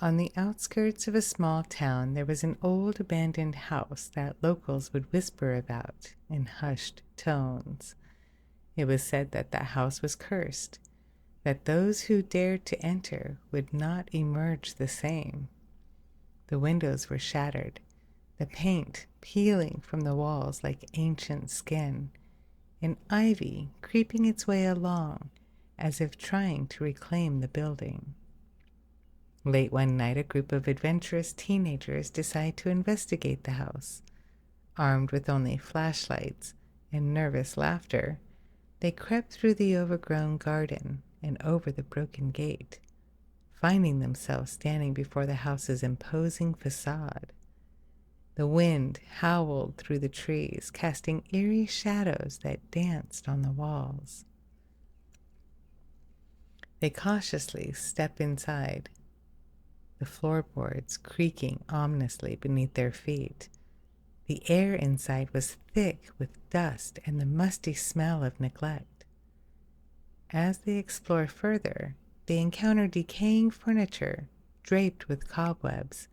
On the outskirts of a small town, there was an old abandoned house that locals would whisper about in hushed tones. It was said that the house was cursed, that those who dared to enter would not emerge the same. The windows were shattered, the paint peeling from the walls like ancient skin, and ivy creeping its way along as if trying to reclaim the building. Late one night, a group of adventurous teenagers decide to investigate the house. Armed with only flashlights and nervous laughter, they crept through the overgrown garden and over the broken gate, finding themselves standing before the house's imposing facade. The wind howled through the trees, casting eerie shadows that danced on the walls. They cautiously step inside, the floorboards creaking ominously beneath their feet. The air inside was thick with dust and the musty smell of neglect. As they explore further, they encounter decaying furniture draped with cobwebs,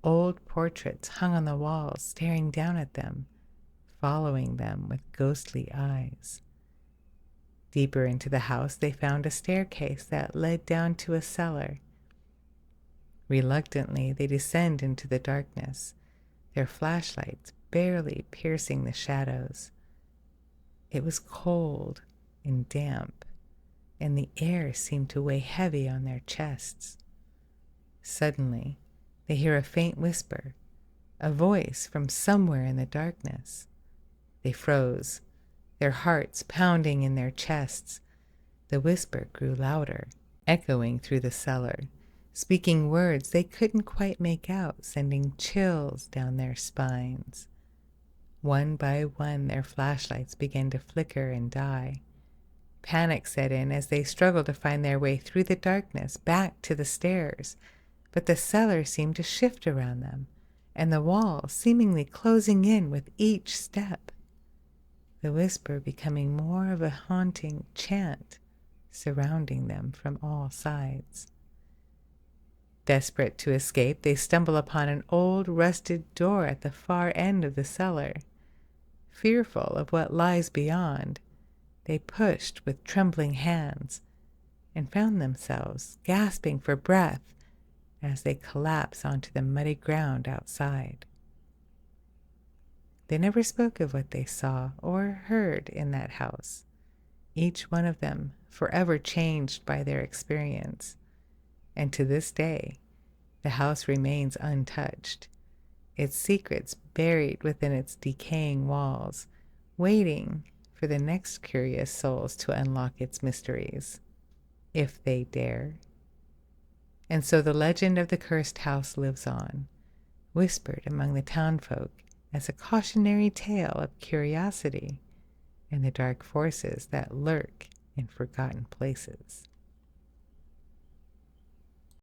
old portraits hung on the walls staring down at them, following them with ghostly eyes. Deeper into the house, they found a staircase that led down to a cellar. Reluctantly, they descend into the darkness, their flashlights barely piercing the shadows. It was cold and damp, and the air seemed to weigh heavy on their chests. Suddenly, they hear a faint whisper, a voice from somewhere in the darkness. They froze, their hearts pounding in their chests. The whisper grew louder, echoing through the cellar, speaking words they couldn't quite make out, sending chills down their spines. One by one, their flashlights began to flicker and die. Panic set in as they struggled to find their way through the darkness back to the stairs, but the cellar seemed to shift around them, and the wall seemingly closing in with each step. The whisper becoming more of a haunting chant, surrounding them from all sides. Desperate to escape, they stumble upon an old rusted door at the far end of the cellar. Fearful of what lies beyond, they pushed with trembling hands and found themselves gasping for breath as they collapse onto the muddy ground outside. They never spoke of what they saw or heard in that house, each one of them forever changed by their experience. And to this day, the house remains untouched, its secrets buried within its decaying walls, waiting for the next curious souls to unlock its mysteries, if they dare. And so the legend of the cursed house lives on, whispered among the townfolk as a cautionary tale of curiosity and the dark forces that lurk in forgotten places.